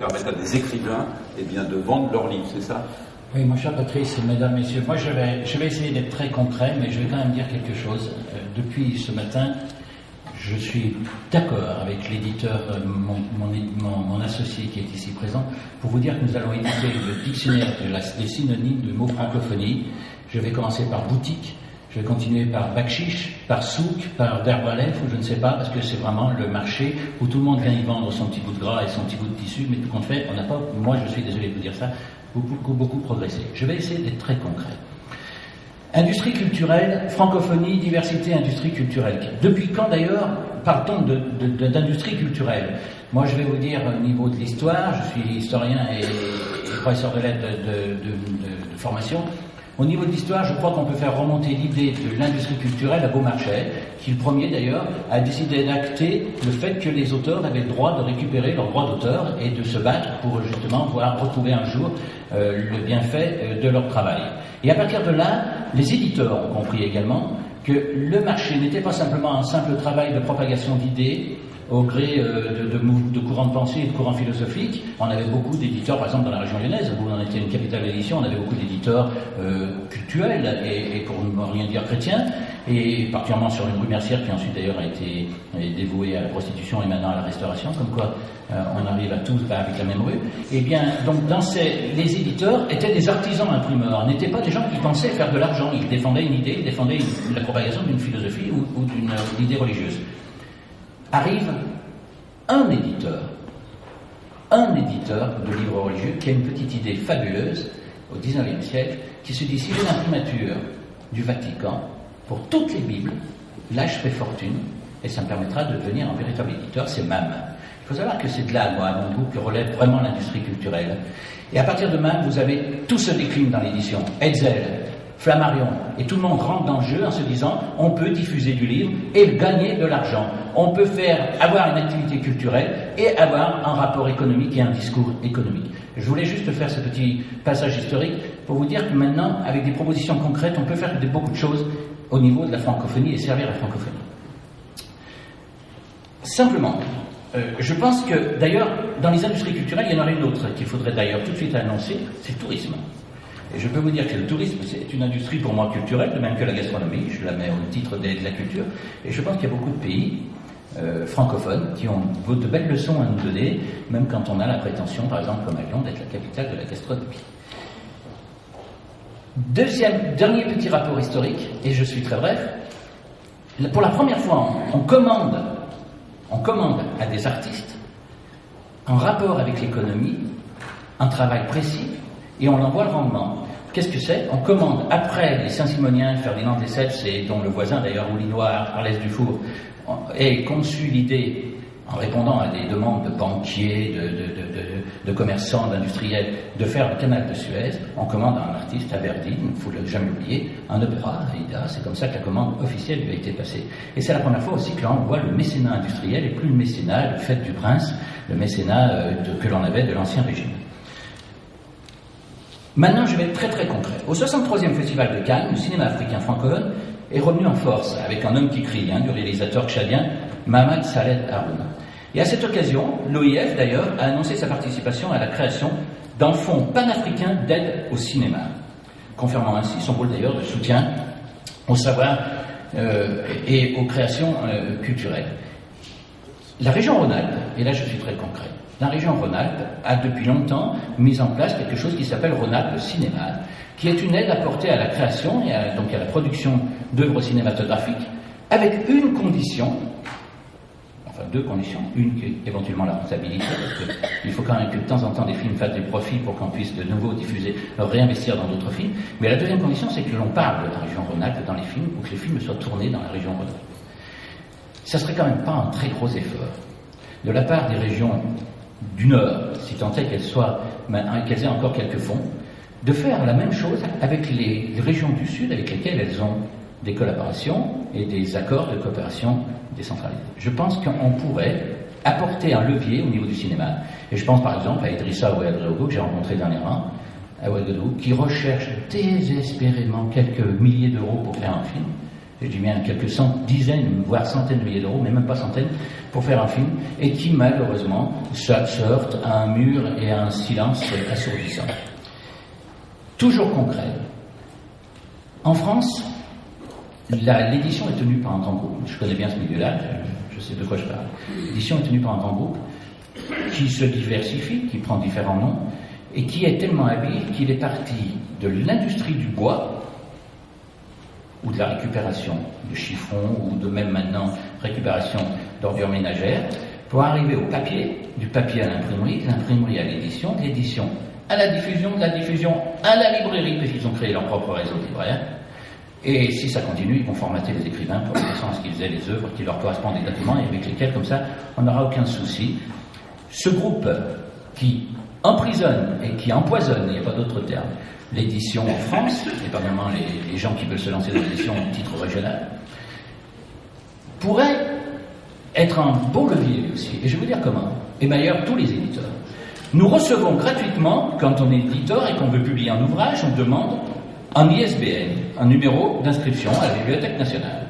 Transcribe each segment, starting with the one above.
permettre à des écrivains de vendre leurs livres, c'est ça? Oui, mon cher Patrice, mesdames, messieurs, moi je vais essayer d'être très concret, mais je vais quand même dire quelque chose. Depuis ce matin, je suis d'accord avec l'éditeur, mon associé qui est ici présent, pour vous dire que nous allons éditer le dictionnaire des synonymes du mot francophonie. Je vais commencer par boutique, je vais continuer par bakshish, par souk, par derbalef, ou je ne sais pas, parce que c'est vraiment le marché où tout le monde vient y vendre son petit bout de gras et son petit bout de tissu, mais tout compte fait, on n'a pas, moi je suis désolé de vous dire ça, beaucoup progressé. Je vais essayer d'être très concret. Industrie culturelle, francophonie, diversité, industrie culturelle. Depuis quand d'ailleurs parle-t-on d'industrie culturelle? Moi je vais vous dire au niveau de l'histoire, je suis historien et professeur de lettres de formation. Au niveau de l'histoire, je crois qu'on peut faire remonter l'idée de l'industrie culturelle à Beaumarchais, qui le premier d'ailleurs a décidé d'acter le fait que les auteurs avaient le droit de récupérer leurs droits d'auteur et de se battre pour justement pouvoir retrouver un jour le bienfait de leur travail. Et à partir de là, les éditeurs ont compris également que le marché n'était pas simplement un simple travail de propagation d'idées au gré de courants de pensée et de courants philosophiques. On avait beaucoup d'éditeurs, par exemple dans la région lyonnaise, où on était une capitale d'édition, on avait beaucoup d'éditeurs cultuels et pour ne rien dire chrétiens, et particulièrement sur une rue Mercière qui ensuite d'ailleurs a été dévouée à la prostitution et maintenant à la restauration, comme quoi on arrive à tous avec la même rue. Et bien, donc les éditeurs étaient des artisans imprimeurs, n'étaient pas des gens qui pensaient faire de l'argent, ils défendaient une idée, ils défendaient la propagation d'une philosophie ou d'une idée religieuse. Arrive un éditeur de livres religieux qui a une petite idée fabuleuse au XIXe siècle, qui se dit si j'ai l'imprimature du Vatican pour toutes les Bibles, là je fais fortune et ça me permettra de devenir un véritable éditeur, c'est MAM. Il faut savoir que c'est de là, moi, à mon goût, que relève vraiment l'industrie culturelle. Et à partir de MAM, vous avez tout se décline dans l'édition. Hetzel, Flammarion, et tout le monde rentre dans le jeu en se disant on peut diffuser du livre et gagner de l'argent. On peut avoir une activité culturelle et avoir un rapport économique et un discours économique. Je voulais juste faire ce petit passage historique pour vous dire que maintenant, avec des propositions concrètes, on peut faire beaucoup de choses au niveau de la francophonie et servir la francophonie. Simplement, je pense que d'ailleurs, dans les industries culturelles, il y en aurait une autre qu'il faudrait d'ailleurs tout de suite annoncer, c'est le tourisme. Et je peux vous dire que le tourisme, c'est une industrie pour moi culturelle, de même que la gastronomie, je la mets au titre de la culture, et je pense qu'il y a beaucoup de pays francophones qui ont de belles leçons à nous donner, même quand on a la prétention, par exemple, comme à Lyon, d'être la capitale de la gastronomie. Dernier petit rapport historique, et je suis très bref, pour la première fois, on commande à des artistes, en rapport avec l'économie, un travail précis, et on l'envoie le rendement. Qu'est-ce que c'est? On commande, après les Saint-Simoniens, Ferdinand Lesseps, et dont le voisin d'ailleurs, Oulinois, Arlès Dufour, ait conçu l'idée, en répondant à des demandes de banquiers, de commerçants, d'industriels, de faire le canal de Suez. On commande à un artiste, à Verdi, il ne faut jamais l'oublier, un opéra, Aïda, c'est comme ça que la commande officielle lui a été passée. Et c'est la première fois aussi que l'on voit le mécénat industriel et plus le mécénat, le fait du prince, le mécénat que l'on avait de l'ancien régime. Maintenant, je vais être très très concret. Au 63e Festival de Cannes, le cinéma africain francophone est revenu en force avec Un homme qui crie, du réalisateur tchadien Mamad Saleh Haroun. Et à cette occasion, l'OIF d'ailleurs a annoncé sa participation à la création d'un fonds panafricain d'aide au cinéma, confirmant ainsi son rôle d'ailleurs de soutien au savoir et aux créations culturelles. La région Rhône-Alpes, et là je suis très concret, la région Rhône-Alpes a depuis longtemps mis en place quelque chose qui s'appelle Rhône-Alpes Cinéma, qui est une aide apportée à la création et donc à la production d'œuvres cinématographiques, avec une condition, enfin deux conditions, une qui est éventuellement la rentabilité, parce qu'il faut quand même que de temps en temps des films fassent des profits pour qu'on puisse de nouveau diffuser, réinvestir dans d'autres films, mais la deuxième condition c'est que l'on parle de la région Rhône-Alpes dans les films, ou que les films soient tournés dans la région Rhône-Alpes. Ça serait quand même pas un très gros effort de la part des régions du Nord, si tant est qu'elles aient encore quelques fonds, de faire la même chose avec les régions du Sud avec lesquelles elles ont des collaborations et des accords de coopération décentralisés. Je pense qu'on pourrait apporter un levier au niveau du cinéma, et je pense par exemple à Idrissa Ouedraogo que j'ai rencontré dernièrement, à Ouedraogo, qui recherche désespérément quelques milliers d'euros pour faire un film. j'ai dit bien quelques dizaines, voire centaines de milliers d'euros, mais même pas centaines, pour faire un film, et qui malheureusement se heurte à un mur et à un silence assourdissant. Toujours concret. En France, l'édition est tenue par un grand groupe. Je connais bien ce milieu-là, je sais de quoi je parle. L'édition est tenue par un grand groupe qui se diversifie, qui prend différents noms, et qui est tellement habile qu'il est parti de l'industrie du bois, ou de la récupération de chiffons, ou de même maintenant récupération d'ordures ménagères, pour arriver au papier, du papier à l'imprimerie, de l'imprimerie à l'édition, de l'édition à la diffusion, de la diffusion à la librairie, parce qu'ils ont créé leur propre réseau de libraires. Et si ça continue, ils vont formater les écrivains pour faire en sorte qu'ils aient les œuvres qui leur correspondent exactement et avec lesquelles, comme ça, on n'aura aucun souci. Ce groupe qui emprisonne et qui empoisonne, il n'y a pas d'autre terme, l'édition en France, et particulièrement les gens qui veulent se lancer dans l'édition au titre régional, pourrait être un beau levier aussi. Et je vais vous dire comment. Et d'ailleurs, tous les éditeurs. Nous recevons gratuitement, quand on est éditeur et qu'on veut publier un ouvrage, on demande un ISBN, un numéro d'inscription à la Bibliothèque nationale.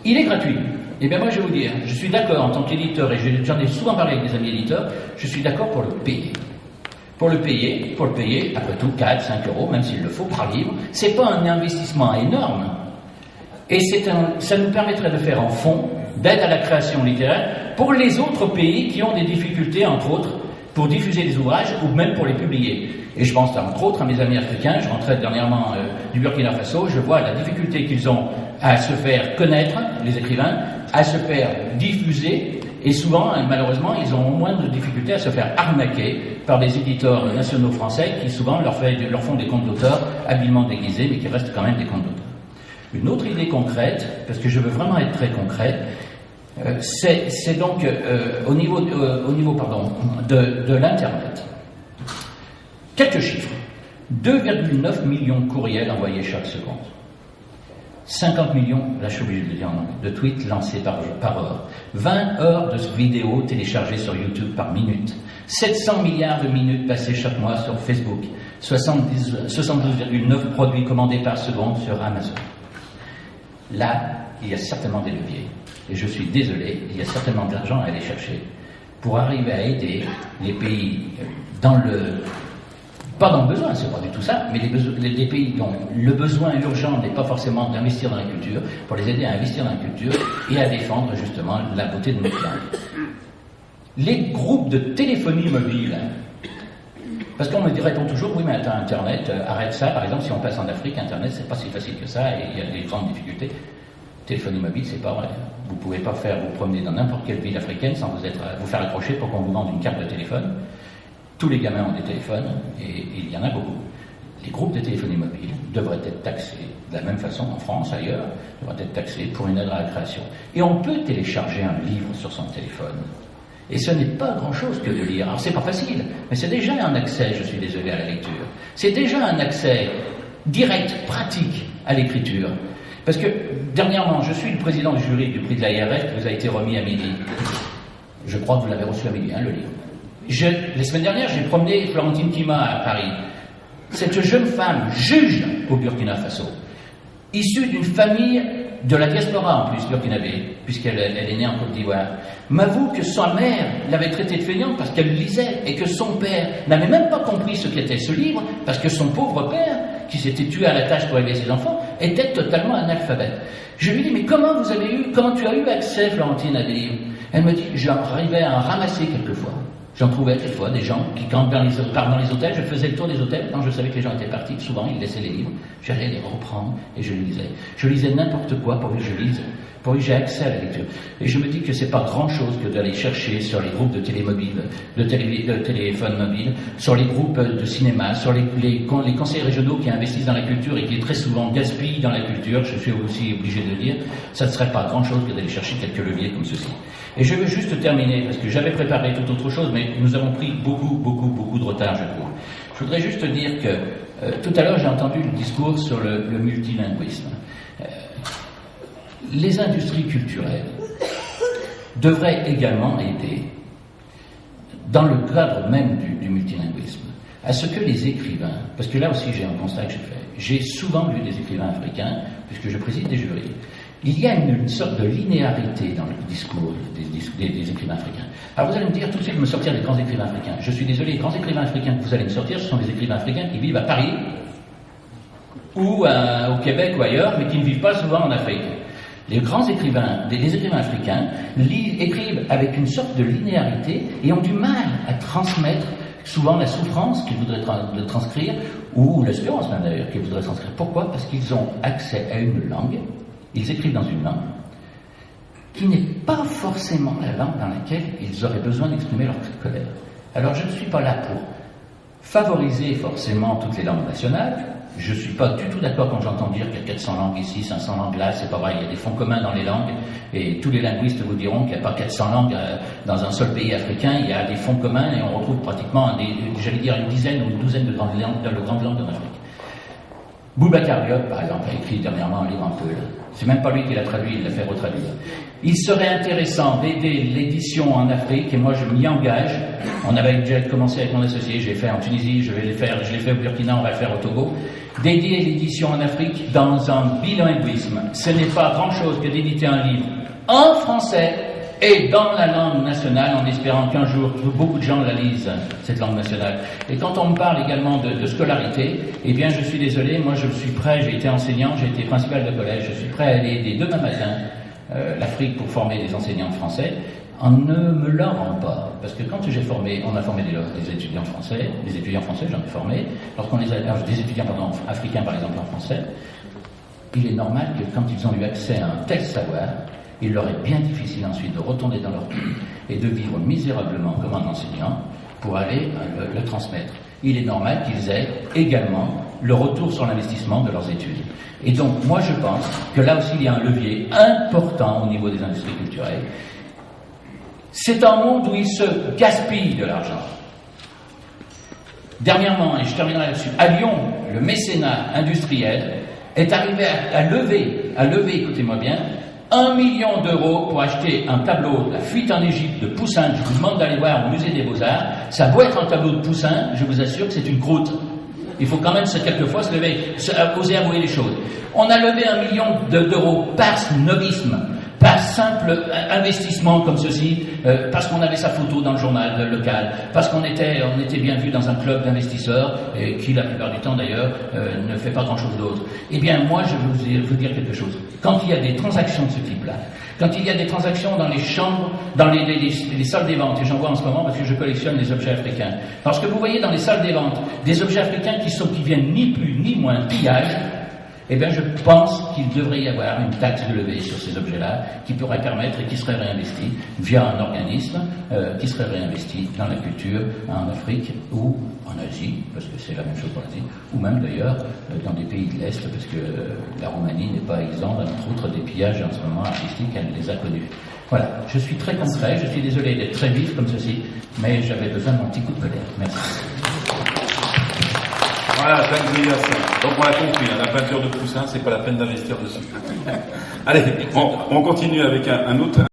Il est gratuit. Eh bien moi je vais vous dire, je suis d'accord en tant qu'éditeur, et j'en ai souvent parlé avec des amis éditeurs, je suis d'accord pour le payer. Pour le payer, après tout, 4, 5 euros, même s'il le faut, par livre, c'est pas un investissement énorme. Et ça nous permettrait de faire un fonds d'aide à la création littéraire pour les autres pays qui ont des difficultés, entre autres, pour diffuser des ouvrages ou même pour les publier. Et je pense entre autres à mes amis africains, je rentrais dernièrement du Burkina Faso, je vois la difficulté qu'ils ont à se faire connaître, les écrivains, à se faire diffuser, et souvent, malheureusement, ils ont moins de difficultés à se faire arnaquer par des éditeurs nationaux français qui souvent leur font des comptes d'auteur habilement déguisés, mais qui restent quand même des comptes d'auteur. Une autre idée concrète, parce que je veux vraiment être très concret, c'est donc au niveau de l'Internet. Quelques chiffres. 2,9 millions de courriels envoyés chaque seconde. 50 millions, là je suis obligé de le dire en anglais, de tweets lancés par heure. 20 heures de vidéos téléchargées sur YouTube par minute. 700 milliards de minutes passées chaque mois sur Facebook. 72,9 produits commandés par seconde sur Amazon. Là, il y a certainement des leviers. Et je suis désolé, il y a certainement de l'argent à aller chercher pour arriver à aider les pays pas dans le besoin, c'est pas du tout ça, mais les pays dont le besoin urgent n'est pas forcément d'investir dans la culture, pour les aider à investir dans la culture et à défendre justement la beauté de notre langue. Les groupes de téléphonie mobile, parce qu'on me répond toujours, oui mais attends, Internet, arrête ça, par exemple si on passe en Afrique, Internet c'est pas si facile que ça et il y a des grandes difficultés. Téléphonie mobile, c'est pas vrai. Vous pouvez pas vous promener dans n'importe quelle ville africaine sans vous faire accrocher pour qu'on vous vende une carte de téléphone. Tous les gamins ont des téléphones, et il y en a beaucoup. Les groupes de téléphonie mobile devraient être taxés, de la même façon en France, ailleurs, devraient être taxés pour une aide à la création. Et on peut télécharger un livre sur son téléphone. Et ce n'est pas grand-chose que de lire. Alors c'est pas facile, mais c'est déjà un accès, je suis désolé, à la lecture. C'est déjà un accès direct, pratique à l'écriture. Parce que, dernièrement, je suis le président du jury du prix de l'ARF qui vous a été remis à midi. Je crois que vous l'avez reçu à midi, le livre. La semaine dernière, j'ai promené Florentine Kima à Paris. Cette jeune femme, juge au Burkina Faso, issue d'une famille de la diaspora en plus burkinabé, puisqu'elle est née en Côte d'Ivoire, m'avoue que sa mère l'avait traitée de feignante parce qu'elle lisait et que son père n'avait même pas compris ce qu'était ce livre parce que son pauvre père, qui s'était tué à la tâche pour élever ses enfants, était totalement analphabète. Je lui dis, mais comment tu as eu accès, Florentine, à des livres? Elle me dit, j'arrivais à en ramasser quelquefois. J'en trouvais quelquefois des gens qui, quand dans les hôtels, je faisais le tour des hôtels, quand je savais que les gens étaient partis, souvent ils laissaient les livres, j'allais les reprendre et je lisais. Je lisais n'importe quoi pourvu que je lise, pourvu que j'ai accès à la lecture. Et je me dis que c'est pas grand-chose que d'aller chercher sur les groupes de télémobile, de téléphone mobile, sur les groupes de cinéma, sur les conseils régionaux qui investissent dans la culture et qui très souvent gaspillent dans la culture, je suis aussi obligé de le dire, ça ne serait pas grand-chose que d'aller chercher quelques leviers comme ceci. Et je veux juste terminer, parce que j'avais préparé toute autre chose, mais nous avons pris beaucoup de retard, je trouve. Je voudrais juste dire que tout à l'heure, j'ai entendu le discours sur le multilinguisme. Les industries culturelles devraient également aider, dans le cadre même du multilinguisme, à ce que les écrivains, parce que là aussi j'ai un constat que j'ai fait, j'ai souvent lu des écrivains africains, puisque je préside des jurys, il y a une sorte de linéarité dans le discours des écrivains africains. Alors vous allez me dire tout de suite me sortir des grands écrivains africains. Je suis désolé, les grands écrivains africains que vous allez me sortir, ce sont des écrivains africains qui vivent à Paris, ou au Québec ou ailleurs, mais qui ne vivent pas souvent en Afrique. Les grands écrivains, les écrivains africains, écrivent avec une sorte de linéarité et ont du mal à transmettre souvent la souffrance qu'ils voudraient transcrire, ou l'espérance même d'ailleurs qu'ils voudraient transcrire. Pourquoi? Parce qu'ils ont accès à une langue, ils écrivent dans une langue, qui n'est pas forcément la langue dans laquelle ils auraient besoin d'exprimer leur colère. Alors je ne suis pas là pour favoriser forcément toutes les langues nationales. Je ne suis pas du tout d'accord quand j'entends dire qu'il y a 400 langues ici, 500 langues là, c'est pas vrai, il y a des fonds communs dans les langues, et tous les linguistes vous diront qu'il n'y a pas 400 langues dans un seul pays africain, il y a des fonds communs, et on retrouve pratiquement, j'allais dire une dizaine ou une douzaine de grandes langues en Afrique. Boubacar Diop, par exemple, a écrit dernièrement un livre en Peul. C'est même pas lui qui l'a traduit, il l'a fait retraduire. Il serait intéressant d'aider l'édition en Afrique, et moi je m'y engage. On avait déjà commencé avec mon associé, je l'ai fait en Tunisie, je l'ai fait au Burkina, on va le faire au Togo. D'aider l'édition en Afrique dans un bilinguisme. Ce n'est pas grand-chose que d'éditer un livre en français et dans la langue nationale, en espérant qu'un jour beaucoup de gens la lisent, cette langue nationale. Et quand on me parle également de scolarité, eh bien je suis désolé, moi je suis prêt, j'ai été enseignant, j'ai été principal de collège, je suis prêt à aller dès demain matin l'Afrique pour former des enseignants de français. On ne me la rend pas, parce que quand on a formé des étudiants français, j'en ai formé, des étudiants africains par exemple en français, il est normal que quand ils ont eu accès à un tel savoir, il leur est bien difficile ensuite de retourner dans leur pays et de vivre misérablement comme un enseignant pour aller le transmettre. Il est normal qu'ils aient également le retour sur l'investissement de leurs études. Et donc, moi je pense que là aussi il y a un levier important au niveau des industries culturelles. C'est un monde où il se gaspille de l'argent. Dernièrement, et je terminerai là-dessus, à Lyon, le mécénat industriel est arrivé à lever, écoutez-moi bien, 1 million d'euros pour acheter un tableau de la fuite en Égypte de Poussin. Je vous demande d'aller voir au musée des Beaux-Arts. Ça doit être un tableau de Poussin, je vous assure que c'est une croûte. Il faut quand même quelquefois se lever, oser avouer les choses. On a levé 1 million d'euros par snobisme, par simple investissement comme ceci, parce qu'on avait sa photo dans le journal local, parce qu'on était bien vu dans un club d'investisseurs, qui la plupart du temps d'ailleurs ne fait pas grand-chose d'autre. Eh bien moi je vais vous dire quelque chose. Quand il y a des transactions de ce type-là, quand il y a des transactions dans les chambres, dans les salles des ventes, et j'en vois en ce moment parce que je collectionne les objets africains, lorsque vous voyez dans les salles des ventes des objets africains qui viennent ni plus ni moins pillage, eh bien, je pense qu'il devrait y avoir une taxe de levée sur ces objets-là qui pourrait permettre et qui serait réinvestie via un organisme qui serait réinvesti dans la culture en Afrique ou en Asie, parce que c'est la même chose pour l'Asie, ou même d'ailleurs dans des pays de l'Est, parce que la Roumanie n'est pas exempte, entre autres, des pillages en ce moment artistiques, elle les a connus. Voilà, je suis très concret, je suis désolé d'être très vif comme ceci, mais j'avais besoin de mon petit coup de colère. Merci. Voilà, donc on l'a compris, la peinture de Poussin, c'est pas la peine d'investir dessus. Allez, on continue avec un autre.